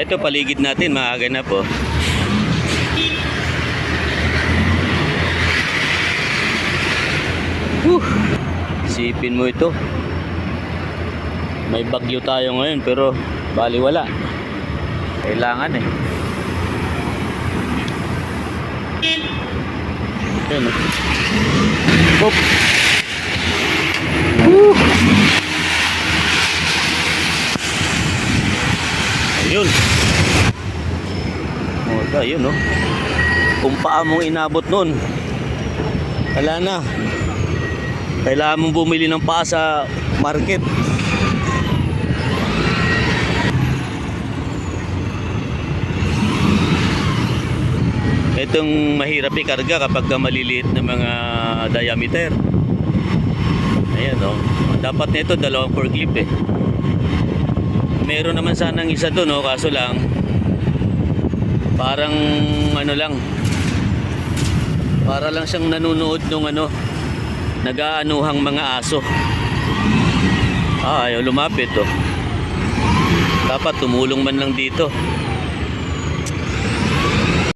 Ito paligid natin, maaga na po. Isipin mo ito. May bagyo tayo ngayon pero baliwala. Kailangan eh. Ayun oh. Hop. Ayun. Oh, ayun oh. Kung paa mong inabot nun, wala na. Kailangan mong bumili ng paa sa market. Itong mahirap ikarga kapag maliliit na mga diameter. Ayan o. Dapat nito dalawang forklift eh. Meron naman sanang isa doon o, kaso lang parang ano lang, para lang siyang nanunood nung ano, nag-aanuhang mga aso. Ayaw lumapit oh. Dapat tumulong man lang dito.